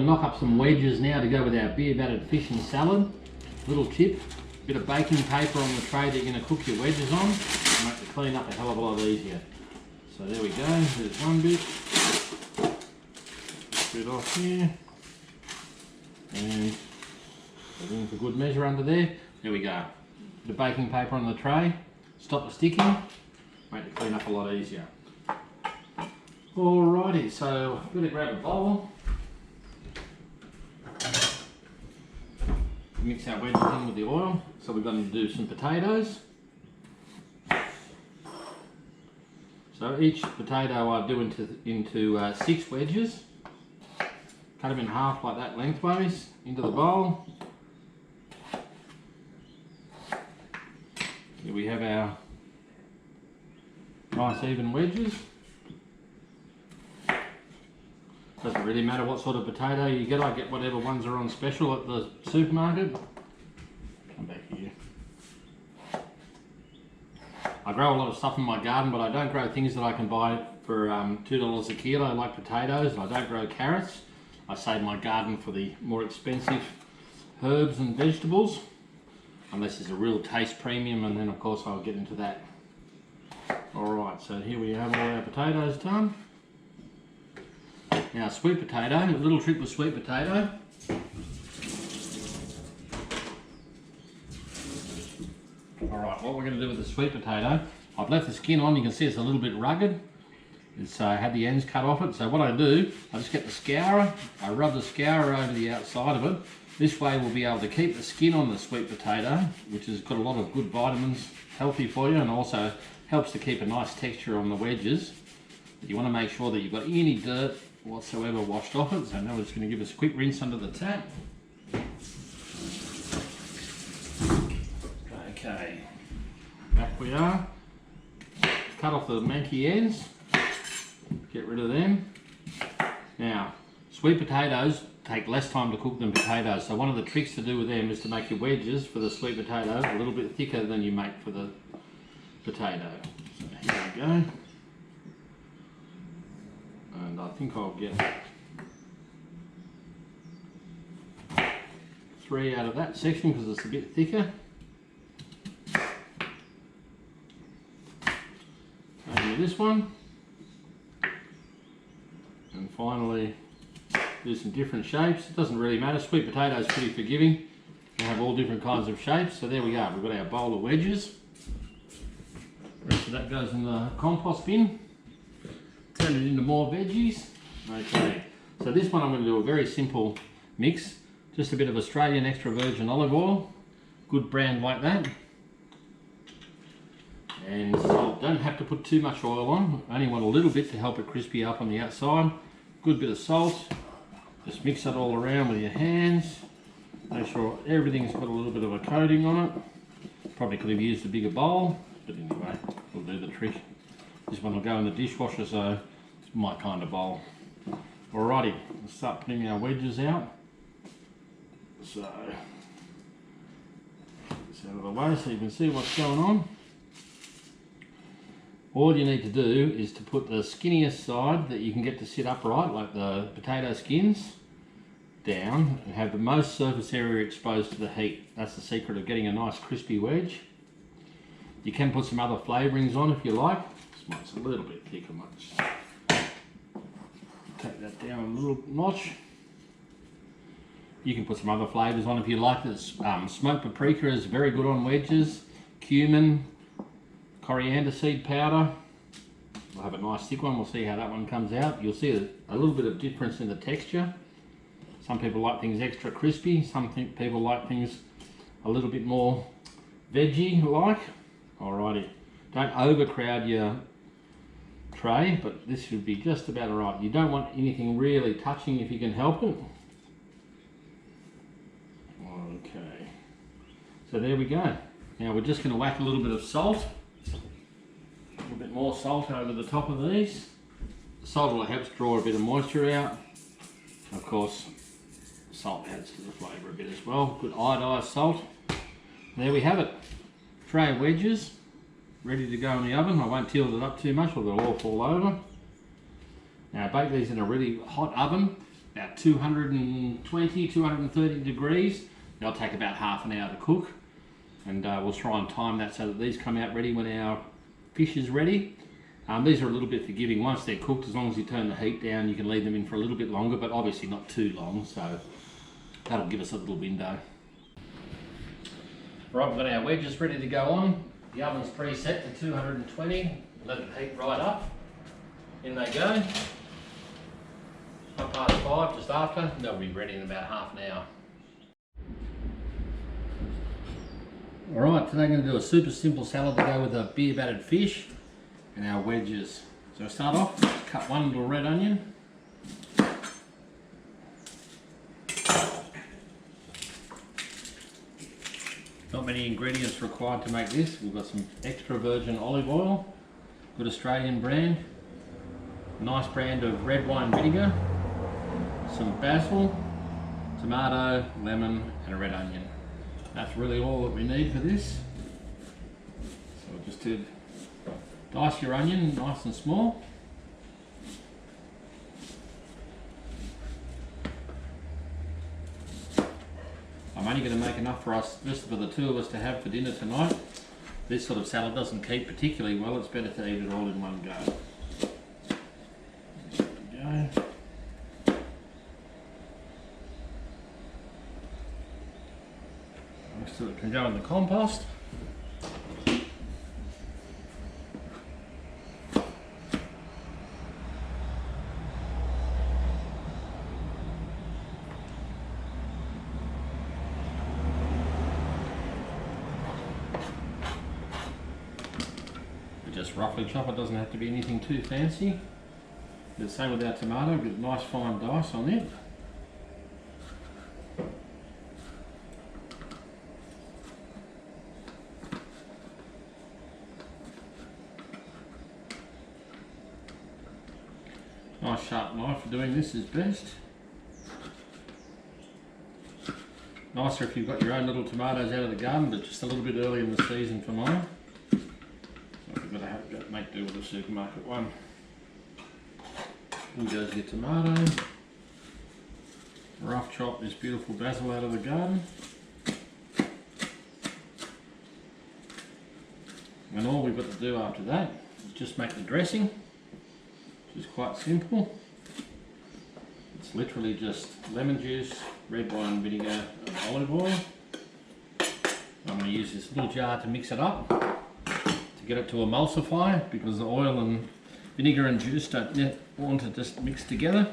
knock up some wedges now to go with our beer battered fish and salad. Little tip, bit of baking paper on the tray that you're going to cook your wedges on. It'll make the clean up a hell of a lot easier. So there we go, there's one bit. Bit off here. And everything for good measure under there. There we go. The baking paper on the tray. Stop the sticking. Make the clean up a lot easier. Alrighty, so I'm going to grab a bowl. Mix our wedges in with the oil. So we're going to do some potatoes. So each potato I do into 6 wedges. Cut them in half like that lengthways into the bowl. Here we have our nice even wedges. Doesn't really matter what sort of potato you get. I get whatever ones are on special at the supermarket. Come back here. I grow a lot of stuff in my garden, but I don't grow things that I can buy for $2 a kilo like potatoes. I don't grow carrots. I save my garden for the more expensive herbs and vegetables, unless there's a real taste premium, and then of course I'll get into that. Alright, so here we have all our potatoes done. Now sweet potato, a little trick with sweet potato. Alright, what we're going to do with the sweet potato, I've left the skin on. You can see it's a little bit rugged. It's had the ends cut off it. So what I do, I just get the scourer, I rub the scourer over the outside of it. This way we'll be able to keep the skin on the sweet potato, which has got a lot of good vitamins, healthy for you, and also helps to keep a nice texture on the wedges. But you want to make sure that you've got any dirt whatsoever washed off it. So now we're just going to give us a quick rinse under the tap. Okay, back we are. Cut off the manky ends, get rid of them. Now, sweet potatoes take less time to cook than potatoes, so one of the tricks to do with them is to make your wedges for the sweet potato a little bit thicker than you make for the potato. So here we go. And I think I'll get 3 out of that section because it's a bit thicker. Over this one. And finally, do some different shapes. It doesn't really matter. Sweet potato is pretty forgiving. We have all different kinds of shapes. So there we go. We've got our bowl of wedges. The rest of that goes in the compost bin. Turn it into more veggies. Okay. So this one I'm going to do a very simple mix. Just a bit of Australian extra virgin olive oil. Good brand like that. And salt. Don't have to put too much oil on. Only want a little bit to help it crispy up on the outside. Good bit of salt. Just mix that all around with your hands. Make sure everything's got a little bit of a coating on it. Probably could have used a bigger bowl, but anyway, it'll do the trick. This one will go in the dishwasher, so it's my kind of bowl. Alrighty, let's start putting our wedges out. So, this out of the way so you can see what's going on. All you need to do is to put the skinniest side that you can get to sit upright, like the potato skins, down and have the most surface area exposed to the heat. That's the secret of getting a nice crispy wedge. You can put some other flavourings on if you like. This one's a little bit thicker. Take that down a little notch. You can put some other flavours on if you like. This smoked paprika is very good on wedges. Cumin, coriander seed powder. We'll have a nice thick one. We'll see how that one comes out. You'll see a little bit of difference in the texture. Some people like things extra crispy. Some people like things a little bit more veggie like. Alrighty. Don't overcrowd your tray, but this should be just about right. You don't want anything really touching if you can help it. Okay. So there we go. Now we're just going to whack a little bit of salt. A little bit more salt over the top of these. The salt will help draw a bit of moisture out. Of course, salt adds to the flavour a bit as well. Good iodised salt. There we have it. Tray of wedges, ready to go in the oven. I won't tilt it up too much or they'll all fall over. Now bake these in a really hot oven. about 220, 230 degrees. They'll take about half an hour to cook, and we'll try and time that so that these come out ready when our fish is ready. These are a little bit forgiving. Once they're cooked, as long as you turn the heat down, you can leave them in for a little bit longer, but obviously not too long, so that'll give us a little window. Right, we've got our wedges ready to go on. The oven's preset to 220. Let it heat right up. In they go. 5:30, just after. They'll be ready in about half an hour. Alright, today I'm going to do a super simple salad to go with a beer battered fish and our wedges. So to start off, cut one little red onion. Not many ingredients required to make this. We've got some extra virgin olive oil, good Australian brand, a nice brand of red wine vinegar, some basil, tomato, lemon and a red onion. That's really all that we need for this. So we'll just dice your onion nice and small. I'm only going to make enough for us, just for the two of us to have for dinner tonight. This sort of salad doesn't keep particularly well, it's better to eat it all in one go. There we go. So it can go in the compost. We just roughly chop it, doesn't have to be anything too fancy. The same with our tomato, with nice fine dice on it. Nice sharp knife for doing this is best. Nicer if you've got your own little tomatoes out of the garden, but just a little bit early in the season for mine. So we've got to make do with the supermarket one. In goes your tomato. Rough chop this beautiful basil out of the garden. And all we've got to do after that is just make the dressing. Which is quite simple. It's literally just lemon juice, red wine vinegar and olive oil. I'm going to use this little jar to mix it up to get it to emulsify, because the oil and vinegar and juice don't want to just mix together.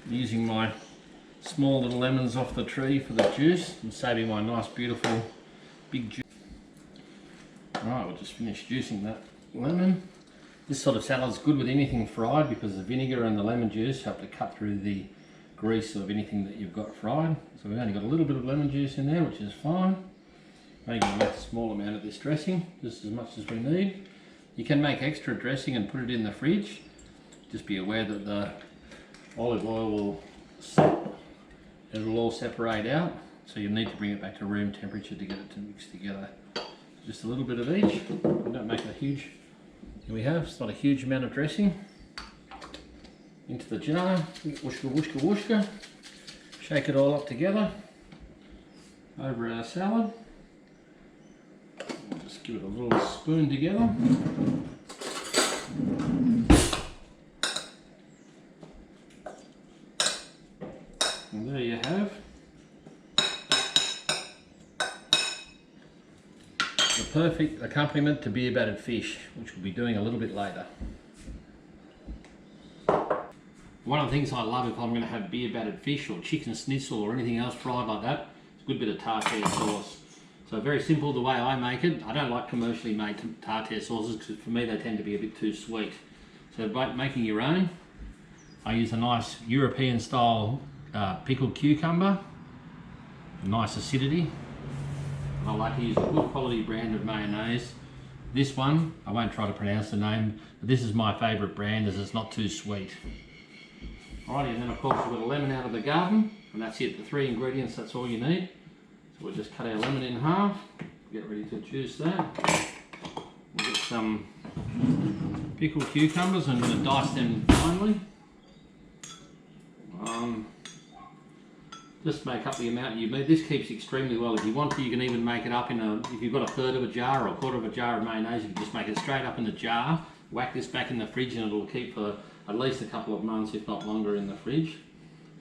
I'm using my small little lemons off the tree for the juice and saving my nice beautiful big juice. Alright, we'll just finish juicing that lemon. This sort of salad is good with anything fried because the vinegar and the lemon juice help to cut through the grease of anything that you've got fried. So we've only got a little bit of lemon juice in there, which is fine. I'm going to make a small amount of this dressing, just as much as we need. You can make extra dressing and put it in the fridge. Just be aware that the olive oil will it'll all separate out, so you'll need to bring it back to room temperature to get it to mix together. Just a little bit of each. We don't make a huge. Here we have, it's not a huge amount of dressing. Into the jar, whooshka, whooshka, whooshka. Shake it all up together over our salad. We'll just give it a little spoon together. And there you have the perfect accompaniment to beer battered fish, which we'll be doing a little bit later. One of the things I love if I'm going to have beer battered fish or chicken schnitzel or anything else fried like that, is a good bit of tartare sauce. So very simple the way I make it. I don't like commercially made tartare sauces because for me they tend to be a bit too sweet. So by making your own, I use a nice European style pickled cucumber, a nice acidity. I like to use a good quality brand of mayonnaise. This one, I won't try to pronounce the name, but this is my favourite brand as it's not too sweet. Alrighty, and then of course we've got a lemon out of the garden, and that's it, the 3 ingredients, that's all you need. So we'll just cut our lemon in half, get ready to juice that. We'll get some pickled cucumbers, I'm going to dice them finely. Just make up the amount you need. This keeps extremely well. If you want to, you can even make it up in a, if you've got a third of a jar or a quarter of a jar of mayonnaise, you can just make it straight up in the jar, whack this back in the fridge, and it'll keep for at least a couple of months, if not longer, in the fridge.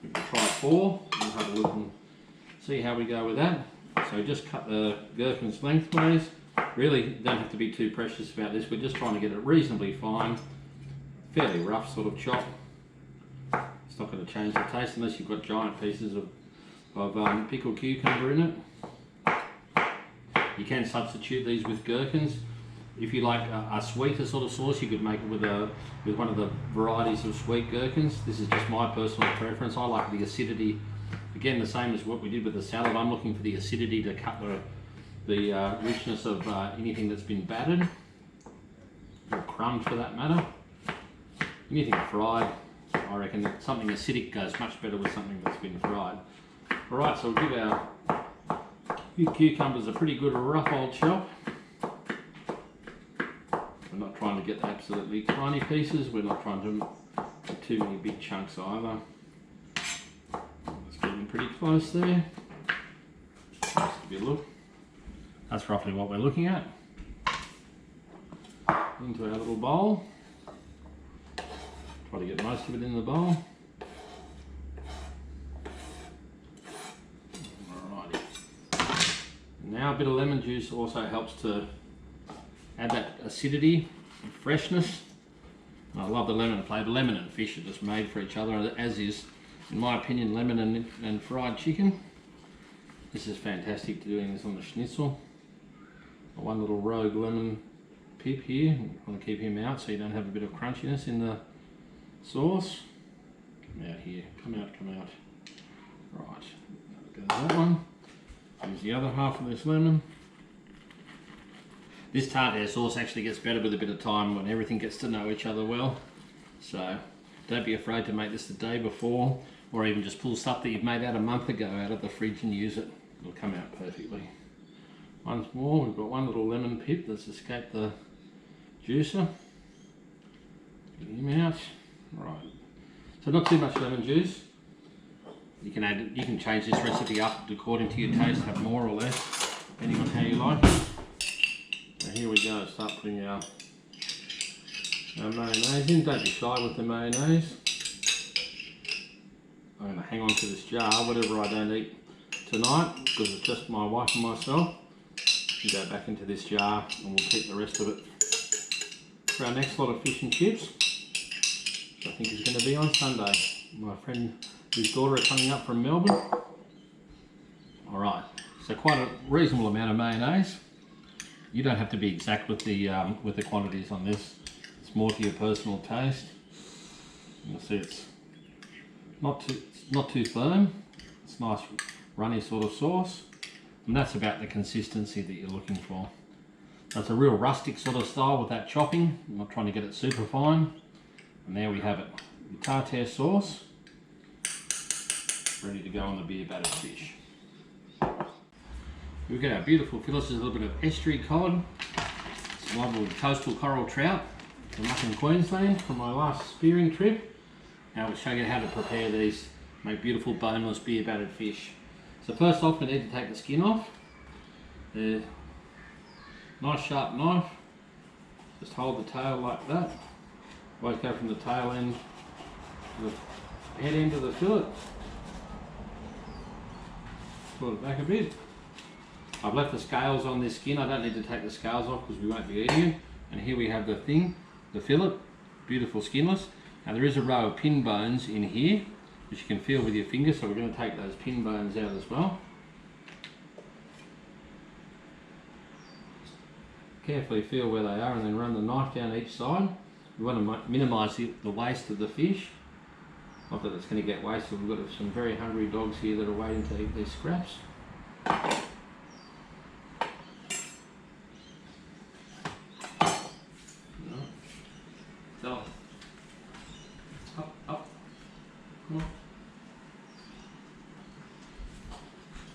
We can try 4, we'll have a look and see how we go with that. So just cut the gherkins lengthways. Really don't have to be too precious about this, we're just trying to get it reasonably fine, fairly rough sort of chop. It's not going to change the taste unless you've got giant pieces of pickled cucumber in it. You can substitute these with gherkins. If you like a sweeter sort of sauce, you could make it with one of the varieties of sweet gherkins. This is just my personal preference. I like the acidity. Again, the same as what we did with the salad. I'm looking for the acidity to cut the richness of anything that's been battered, or crumbed for that matter. Anything fried, I reckon that something acidic goes much better with something that's been fried. Alright, so we'll give our cucumbers a pretty good rough old chop. We're not trying to get absolutely tiny pieces, we're not trying to get too many big chunks either. It's getting pretty close there. Just give you a look. That's roughly what we're looking at. Into our little bowl. Try to get most of it in the bowl. Alrighty. Now a bit of lemon juice also helps to add that acidity and freshness. I love the lemon flavour. Lemon and fish are just made for each other, as is, in my opinion, lemon and fried chicken. This is fantastic to doing this on the schnitzel. One little rogue lemon pip here. You want to keep him out so you don't have a bit of crunchiness in the sauce. Come out here, come out. Right, go that one. Use the other half of this lemon. This tartare sauce actually gets better with a bit of time when everything gets to know each other well. So don't be afraid to make this the day before, or even just pull stuff that you've made out a month ago out of the fridge and use it. It'll come out perfectly. Once more, we've got one little lemon pip that's escaped the juicer. Get him out. Right. So not too much lemon juice. You can change this recipe up according to your taste, have more or less, depending on how you like it. So here we go, start putting our mayonnaise in. Don't be shy with the mayonnaise. I'm going to hang on to this jar, whatever I don't eat tonight, because it's just my wife and myself. Go back into this jar and we'll keep the rest of it for our next lot of fish and chips, which I think is going to be on Sunday. My friend whose daughter are coming up from Melbourne. Alright, so quite a reasonable amount of mayonnaise. You don't have to be exact with the quantities on this. It's more to your personal taste. You'll see it's not too firm. It's nice runny sort of sauce. And that's about the consistency that you're looking for. That's a real rustic sort of style with that chopping. I'm not trying to get it super fine. And there we have it. The tartare sauce. Ready to go on the beer battered fish. We've got our beautiful fillets, a little bit of estuary cod, some lovely coastal coral trout from up in Queensland from my last spearing trip. Now we'll show you how to prepare these, make beautiful boneless beer battered fish. So first off, we need to take the skin off. Nice sharp knife. Just hold the tail like that. Always go from the tail end to the head end of the fillet. Pull it back a bit. I've left the scales on this skin. I don't need to take the scales off because we won't be eating it. And here we have the fillet, beautiful skinless. Now there is a row of pin bones in here, which you can feel with your finger, so we're going to take those pin bones out as well. Carefully feel where they are and then run the knife down each side. We want to minimise the waste of the fish. Not that it's going to get wasted, we've got some very hungry dogs here that are waiting to eat these scraps. So, up. Come on.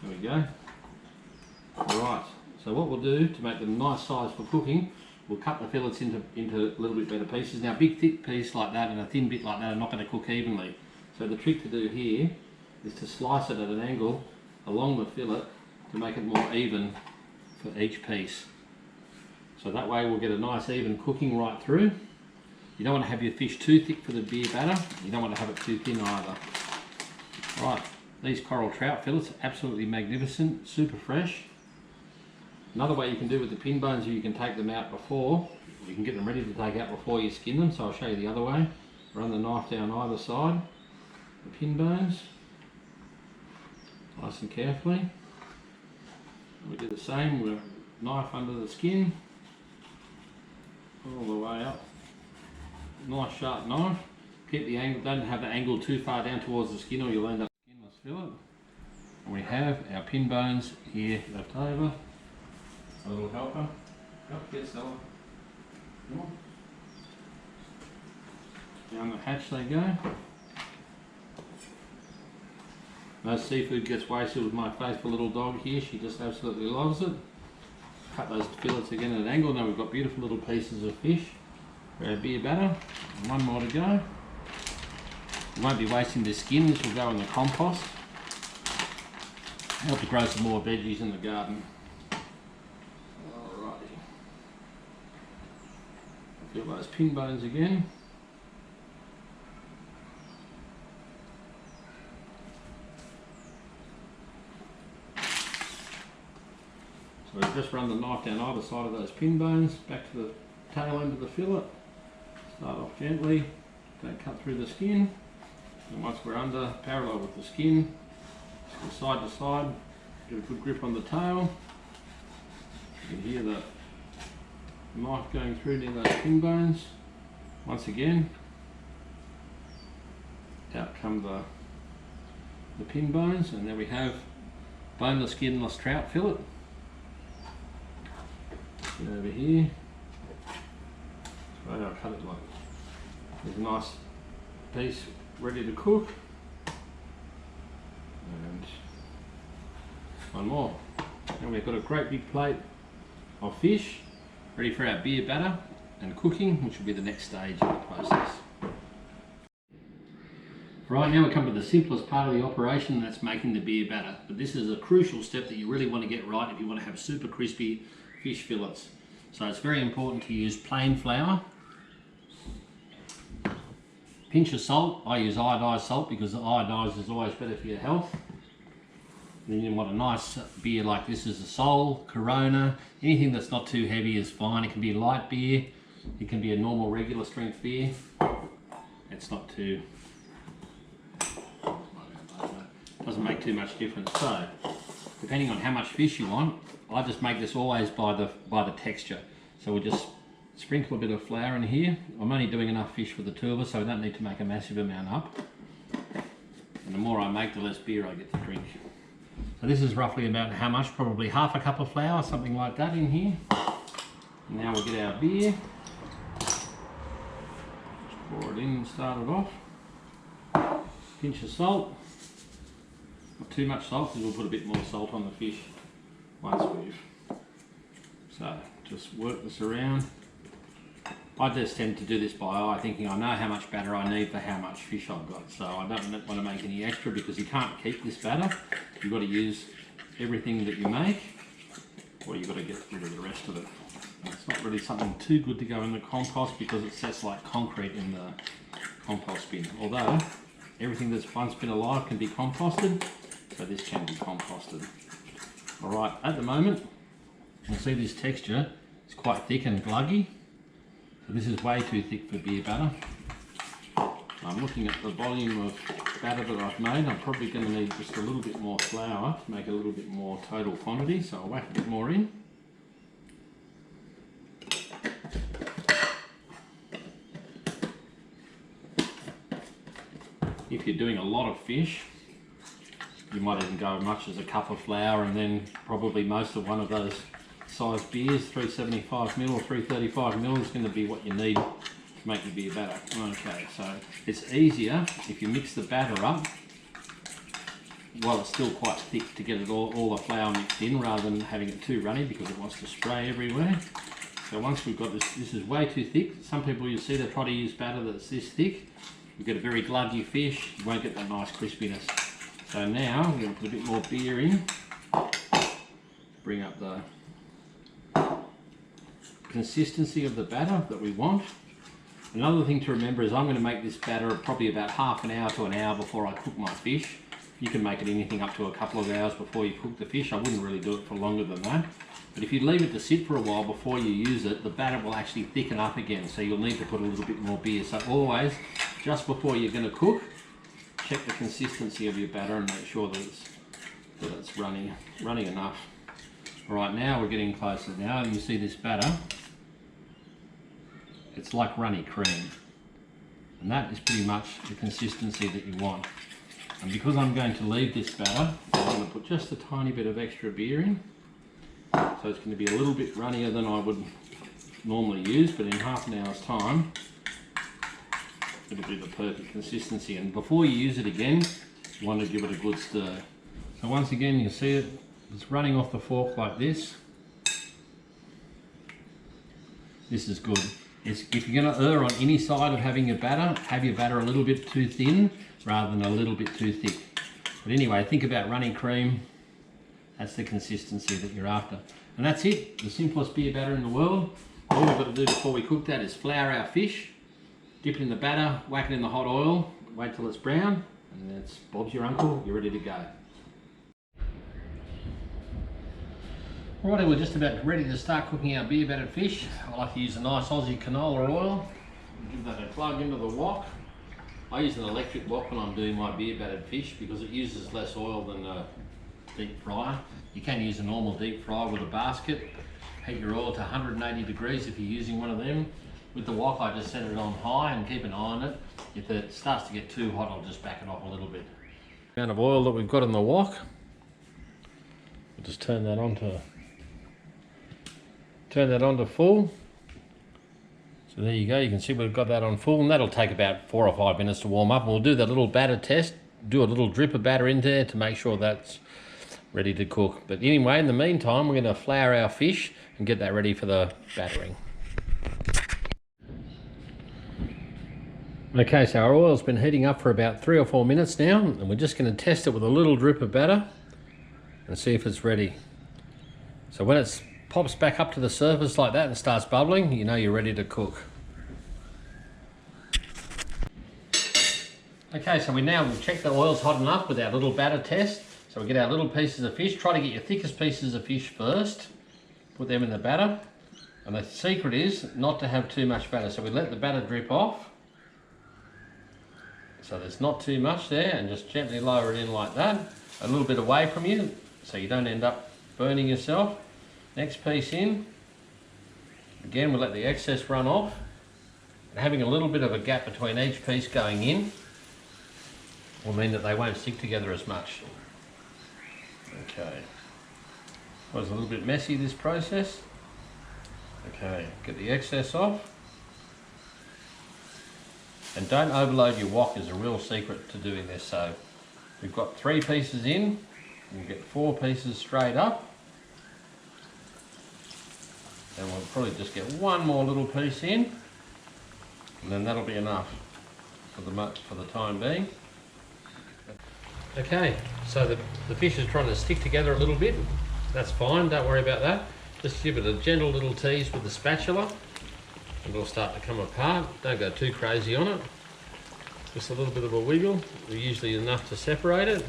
There we go. Right, so what we'll do to make them nice size for cooking, we'll cut the fillets into a little bit better pieces. Now a big thick piece like that and a thin bit like that are not going to cook evenly. So the trick to do here is to slice it at an angle along the fillet to make it more even for each piece. So that way we'll get a nice even cooking right through. You don't want to have your fish too thick for the beer batter. You don't want to have it too thin either. Right, these coral trout fillets are absolutely magnificent, super fresh. Another way you can do with the pin bones is you can take them out before. You can get them ready to take out before you skin them, so I'll show you the other way. Run the knife down either side, the pin bones, nice and carefully. We do the same with a knife under the skin, all the way up. Nice sharp knife. Keep the angle, don't have the angle too far down towards the skin or you'll end up skinless fillet. And we have our pin bones here left over. A little helper. Up, get Stella. Come on. Down the hatch they go. No seafood gets wasted with my faithful little dog here. She just absolutely loves it. Cut those fillets again at an angle. Now we've got beautiful little pieces of fish for our beer batter. And one more to go. We won't be wasting the skin. This will go in the compost. Help to grow some more veggies in the garden. Alrighty. Feel those pin bones again. So we just run the knife down either side of those pin bones, back to the tail end of the fillet. Start off gently, don't cut through the skin. And once we're under, parallel with the skin, just go side to side, get a good grip on the tail. You can hear the knife going through near those pin bones. Once again, out come the pin bones, and there we have boneless, skinless trout fillet. Get over here. Right, I'll cut it like there's a nice piece ready to cook. And one more. And we've got a great big plate of fish ready for our beer batter and cooking, which will be the next stage of the process. Right, now we come to the simplest part of the operation, and that's making the beer batter. But this is a crucial step that you really want to get right if you want to have super crispy fish fillets. So it's very important to use plain flour. Pinch of salt. I use iodized salt because the iodized is always better for your health. And then you want a nice beer like this is a Sol, Corona. Anything that's not too heavy is fine. It can be light beer. It can be a normal regular strength beer. It's not too... doesn't make too much difference. So, depending on how much fish you want, I just make this always by the texture. So we just sprinkle a bit of flour in here. I'm only doing enough fish for the two of us, so we don't need to make a massive amount up. And the more I make, the less beer I get to drink. So this is roughly about how much? Probably half a cup of flour, something like that in here. And now we'll get our beer. Just pour it in and start it off. Pinch of salt. Not too much salt, because we'll put a bit more salt on the fish once we've... So just work this around. I just tend to do this by eye, thinking I know how much batter I need for how much fish I've got. So I don't want to make any extra because you can't keep this batter. You've got to use everything that you make, or you've got to get rid of the rest of it. And it's not really something too good to go in the compost because it sets like concrete in the compost bin. Although everything that's once been alive can be composted, so this can be composted. Alright, at the moment, you'll see this texture is quite thick and gluggy. So this is way too thick for beer batter. I'm looking at the volume of batter that I've made. I'm probably going to need just a little bit more flour to make a little bit more total quantity, so I'll whack a bit more in. If you're doing a lot of fish, you might even go as much as a cup of flour, and then probably most of one of those size beers, 375ml or 335ml, is going to be what you need to make your beer batter. Okay, so it's easier if you mix the batter up while it's still quite thick to get it all the flour mixed in, rather than having it too runny because it wants to spray everywhere. So once we've got this is way too thick. Some people, you see, they try to use batter that's this thick. you get a very gluggy fish, you won't get that nice crispiness. So now we're going to put a bit more beer in, bring up the consistency of the batter that we want. Another thing to remember is I'm going to make this batter probably about half an hour to an hour before I cook my fish. You can make it anything up to a couple of hours before you cook the fish. I wouldn't really do it for longer than that. But if you leave it to sit for a while before you use it, the batter will actually thicken up again. So you'll need to put a little bit more beer. So always, just before you're going to cook, check the consistency of your batter and make sure that it's runny enough. All right, now we're getting closer now, and you see this batter. It's like runny cream, and that is pretty much the consistency that you want. And because I'm going to leave this batter, I'm going to put just a tiny bit of extra beer in. So it's going to be a little bit runnier than I would normally use, but in half an hour's time, it'll be the perfect consistency. And before you use it again, you want to give it a good stir. So once again, you see it's running off the fork like this. This is good. If you're going to err on any side of having your batter, have your batter a little bit too thin rather than a little bit too thick. But anyway, think about running cream. That's the consistency that you're after. And that's it, the simplest beer batter in the world. All we've got to do before we cook that is flour our fish, dip it in the batter, whack it in the hot oil, wait till it's brown, and that's Bob's your uncle, you're ready to go. Alrighty, we're just about ready to start cooking our beer battered fish. I like to use a nice Aussie canola oil. Give that a plug into the wok. I use an electric wok when I'm doing my beer battered fish because it uses less oil than a deep fryer. You can use a normal deep fryer with a basket. Heat your oil to 180 degrees if you're using one of them. With the wok, I just set it on high and keep an eye on it. If it starts to get too hot, I'll just back it off a little bit. The amount of oil that we've got in the wok, we'll just turn that on to full. So there you go, you can see we've got that on full, and that'll take about 4 or 5 minutes to warm up. And we'll do that little batter test, do a little drip of batter in there to make sure that's ready to cook. But anyway, in the meantime, we're going to flour our fish and get that ready for the battering. Okay, so our oil's been heating up for about 3 or 4 minutes now, and we're just going to test it with a little drip of batter and see if it's ready. So when it pops back up to the surface like that and starts bubbling, you know you're ready to cook. Okay, so we've checked the oil's hot enough with our little batter test. So we get our little pieces of fish. Try to get your thickest pieces of fish first. Put them in the batter. And the secret is not to have too much batter. So we let the batter drip off. So there's not too much there, and just gently lower it in like that. A little bit away from you so you don't end up burning yourself. Next piece in. Again, we'll let the excess run off. And having a little bit of a gap between each piece going in will mean that they won't stick together as much. Okay. Was a little bit messy, this process. Okay, get the excess off. And don't overload your wok is a real secret to doing this. So we've got 3 pieces in, we'll get 4 pieces straight up. And we'll probably just get 1 more little piece in, and then that'll be enough for the time being. Okay, so the fish is trying to stick together a little bit. That's fine, don't worry about that. Just give it a gentle little tease with the spatula and it'll start to come apart. Don't go too crazy on it. Just a little bit of a wiggle, usually enough to separate it.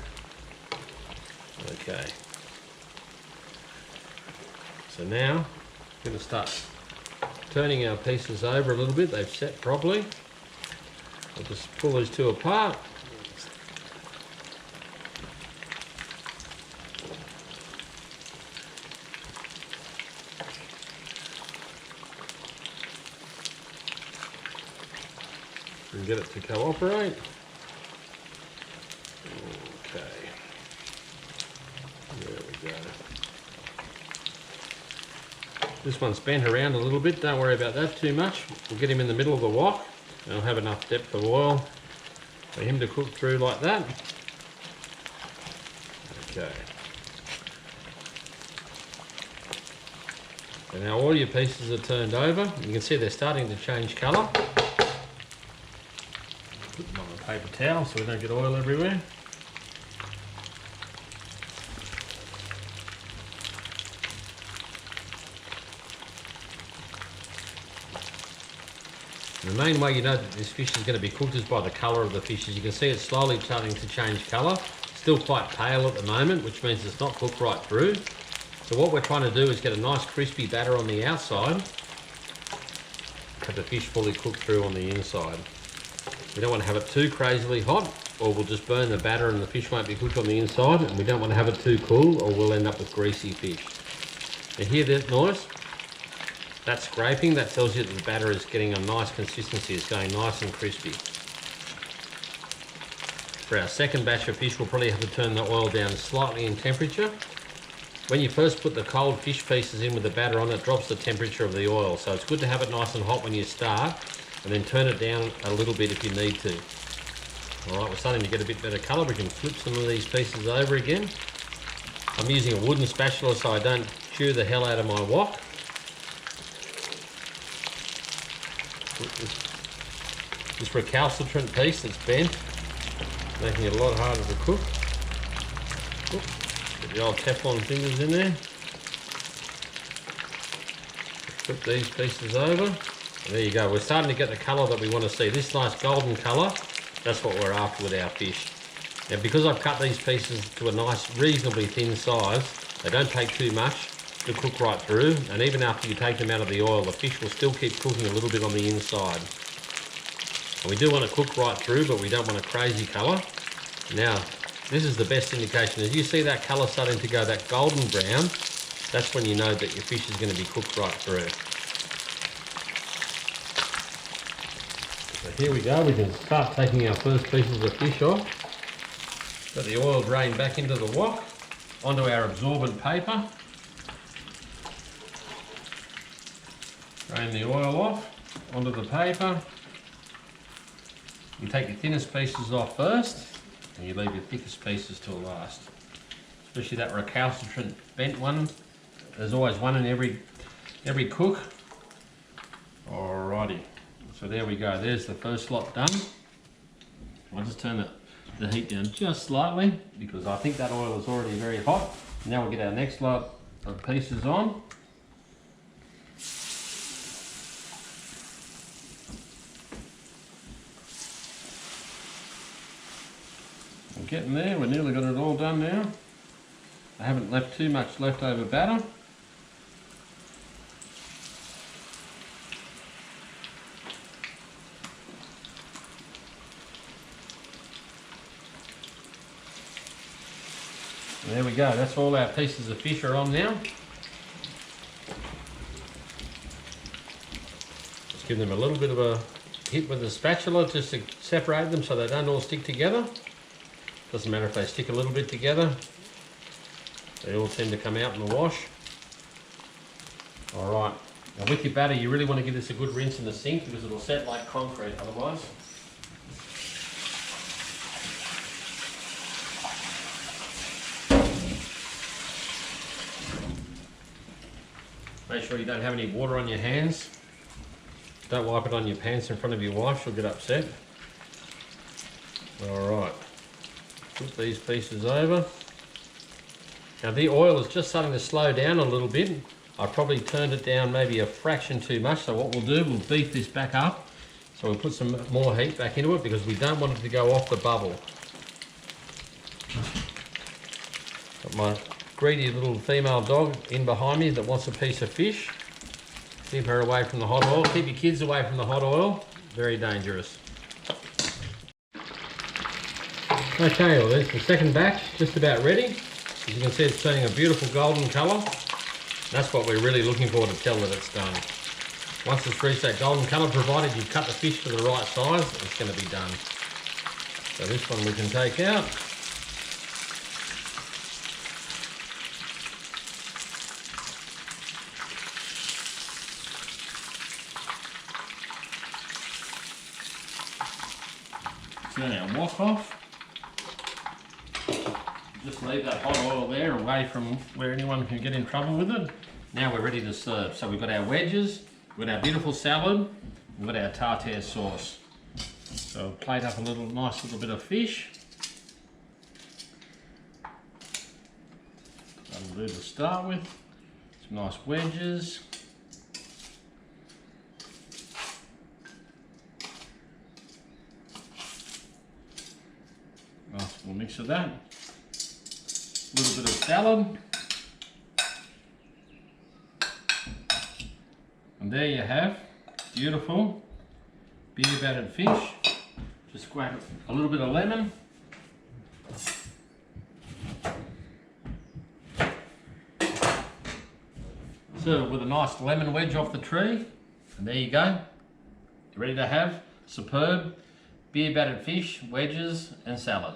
Okay. So now we're going to start turning our pieces over a little bit. They've set properly. I'll just pull these 2 apart. And get it to cooperate. Okay. There we go. This one's bent around a little bit, don't worry about that too much. We'll get him in the middle of the wok and I'll have enough depth of oil for him to cook through like that. Okay. So now all your pieces are turned over. You can see they're starting to change colour. Put my paper towel so we don't get oil everywhere. The main way you know that this fish is going to be cooked is by the colour of the fish. As you can see, it's slowly starting to change colour. Still quite pale at the moment, which means it's not cooked right through. So what we're trying to do is get a nice crispy batter on the outside, have the fish fully cooked through on the inside. We don't want to have it too crazily hot, or we'll just burn the batter and the fish won't be cooked on the inside, and we don't want to have it too cool, or we'll end up with greasy fish. You hear that noise? That's scraping. That tells you that the batter is getting a nice consistency. It's going nice and crispy. For our second batch of fish, we'll probably have to turn the oil down slightly in temperature. When you first put the cold fish pieces in with the batter on, it drops the temperature of the oil. So it's good to have it nice and hot when you start, and then turn it down a little bit if you need to. All right, we're starting to get a bit better colour. We can flip some of these pieces over again. I'm using a wooden spatula so I don't chew the hell out of my wok. This recalcitrant piece that's bent, making it a lot harder to cook. Get the old Teflon fingers in there. Flip these pieces over. And there you go. We're starting to get the colour that we want to see. This nice golden colour, that's what we're after with our fish. Now, because I've cut these pieces to a nice, reasonably thin size, they don't take too much to cook right through, and even after you take them out of the oil, the fish will still keep cooking a little bit on the inside. And we do want to cook right through, but we don't want a crazy colour. Now, this is the best indication. As you see that colour starting to go that golden brown, that's when you know that your fish is going to be cooked right through. So here we go, we can start taking our first pieces of fish off. Got the oil drained back into the wok, onto our absorbent paper. Drain the oil off, onto the paper. You take your thinnest pieces off first, and you leave your thickest pieces till last. Especially that recalcitrant bent one. There's always one in every cook. Alrighty, so there we go. There's the first lot done. I'll just turn the heat down just slightly because I think that oil is already very hot. Now we'll get our next lot of pieces on. We're getting there, we're nearly got it all done now. I haven't left too much leftover batter. And there we go, that's all our pieces of fish are on now. Just give them a little bit of a hit with the spatula just to separate them so they don't all stick together. Doesn't matter if they stick a little bit together, they all tend to come out in the wash. Alright, now with your batter you really want to give this a good rinse in the sink because it'll set like concrete otherwise. Make sure you don't have any water on your hands. Don't wipe it on your pants in front of your wife, she'll get upset. Alright. Put these pieces over. Now the oil is just starting to slow down a little bit. I probably turned it down maybe a fraction too much, so what we'll do, we'll beef this back up. So we'll put some more heat back into it because we don't want it to go off the bubble. Got my greedy little female dog in behind me that wants a piece of fish. Keep her away from the hot oil. Keep your kids away from the hot oil. Very dangerous. Okay, well there's the second batch, just about ready. As you can see, it's turning a beautiful golden colour. That's what we're really looking for to tell that it's done. Once it's reached that golden colour, provided you've cut the fish to the right size, it's going to be done. So this one we can take out. Turn our wok off. Just leave that hot oil there away from where anyone can get in trouble with it. Now we're ready to serve. So we've got our wedges, we've got our beautiful salad, we've got our tartare sauce. So So plate up a nice little bit of fish. That'll do to start with. Some nice wedges. Nice little mix of that. A little bit of salad. And there you have beautiful beer battered fish. Just grab a little bit of lemon. Serve it with a nice lemon wedge off the tree. And there you go. You're ready to have superb beer battered fish, wedges and salad.